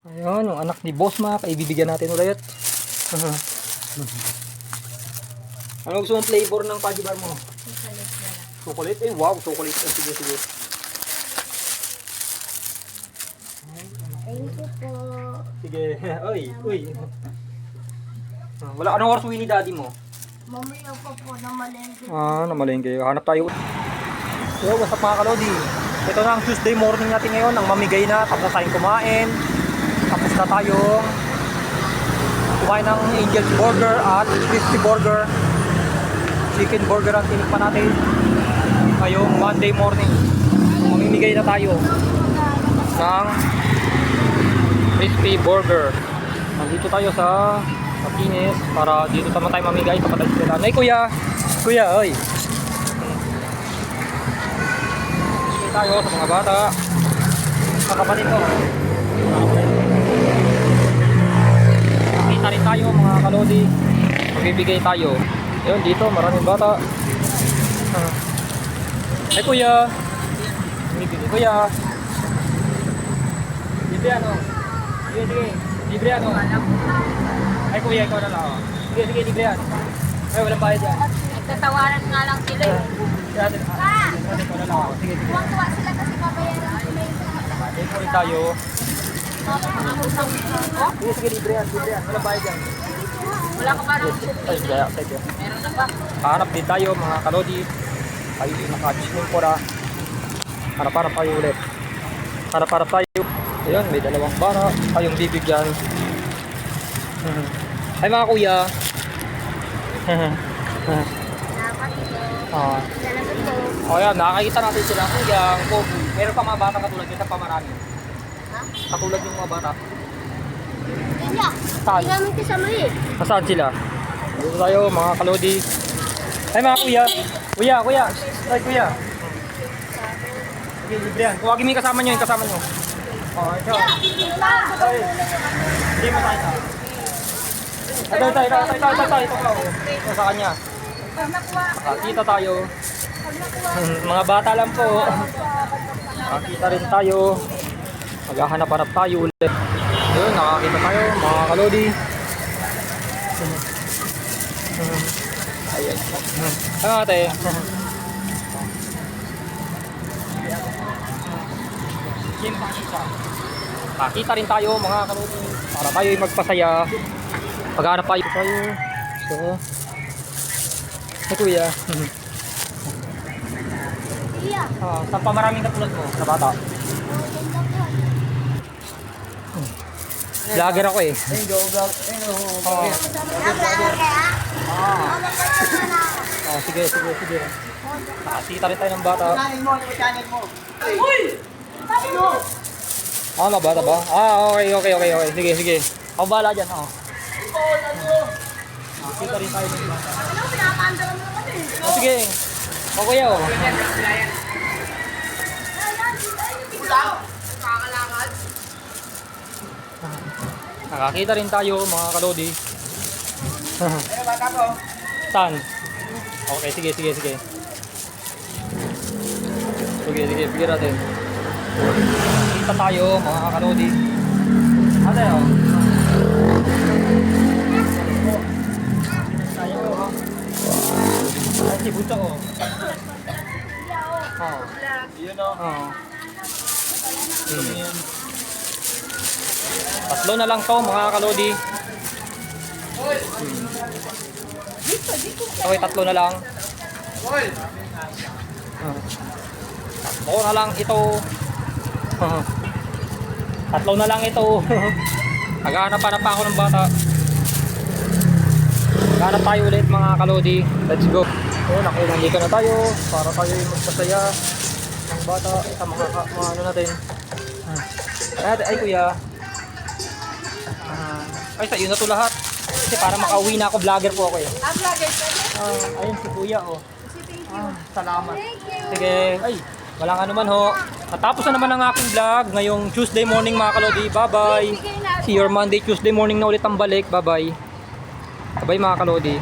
Ayun, yung anak ni Boss Mac, ibibigyan natin ulit. Ano gusto mong flavor ng Fudgy Bar mo? Chocolate? Eh, wow, chocolate. Sige, sige. Thank you po. Sige, uy, uy. Wala ka nang oras uwi ni daddy mo? Mamaya pa po na malengke. Namalengke. Hanap tayo. So, what's up mga kalodi? Ito na ang Tuesday morning natin ngayon. Ang mamigay na. Tapos na tayong kumain. Tapos na tayong kumain ng Angel's Burger at Crispy Burger. Chicken Burger ang tinikman natin. Ngayong Monday morning. Mamimigay na tayo ng Crispy Burger. Nandito tayo sa Martinez para dito naman tayo mamigay sa Patalsila. Ay kuya! Kuya, oy! Mamigay tayo sa mga bata. Sa kapatid ko. Nakita rin tayo mga kalodi. Magbibigay tayo. Ayun, dito maraming bata. Ay kuya! Bibigay kuya! Libre ano? Sige, sige. Libre ano? Ay kuya, ikaw na lang. Sige, sige, libre yan. Ay, walang bayad yan. Nagtatawaran nga lang sila eh. Sige natin. Ikaw na lang. Sige, sige. Tuwang-tuwa sila kasi babayaran sila yung Ayun po rin tayo. Sige, sige, libre yan. Libre yan. Walang bayad yan. wala ka parang Ay, gaya. Sige. meron na ba? Hanap din tayo mga kalodi. Tayo yung naka-swimming po na. Harap-harap tayo ulit. Harap-harap tayo. Ayun, may dalawang bata. Tayong bibigyan. Ay mga kuya. Salamat po. Ayan, nakakita natin sila. Kuya, meron pa mga bata katulad yun sa pamarami. Katulad yung mga bata. Kaya, Saan? hindi namin kasama eh. Nasaan sila? Dito tayo mga kalodi. Ay mga kuya. Kuya, kuya. Ay kuya. Sige, libre yan. Kuwagin mo yung kasama nyo, yung kasama nyo. Ito. Ay. Hindi mo tayo. Ito sa kanya. Nakakita tayo. Mga bata lang po. Nakakita rin tayo. Maghahanap-hanap tayo ulit. Ayun, nakakita tayo mga kalodi. Ayan. Ano ate? Nakakita rin tayo mga kalodi. Para tayo ay magpasaya. Maghanap tayo. So, ito kuya. Iya. Saan pa maraming katulad mo na bata? Vlogger ako eh. Sige, sige, sige. Nakakita rin tayo ng bata. Mabata ba? Okay. Sige, sige. Ako bahala dyan. Nakakita rin tayo ng bata. Sige. Kuya oh. Nakakita rin tayo mga kalodi. Saan? Okay, sige. Sige, bigyan natin. Nakakita tayo mga kalodi. Ate oh. Tayo oh. Ay, si Buto oh. Yun oh. Tatlo na lang to mga kalodi. Okay, tatlo na lang. Tatlo na lang ito. Tatlo na lang ito. Maghanap pa ako ng bata. Maghanap tayo ulit mga kalodi. Let's go. Nandito na tayo para tayo magpasaya ng bata sa mga ano natin. Ay kuya. Ay sa iyo na to lahat. Kasi para makauwi na ako, vlogger po ako eh. Vlogger ka? Ayun si kuya oh. Salamat. Sige. Ay, walang ano man ho. Natapos na naman ang aking vlog ngayong Tuesday morning mga kalodi. Bye bye. See you Monday, Tuesday morning na ulit ang balik. Bye bye. Bye bye mga kalodi.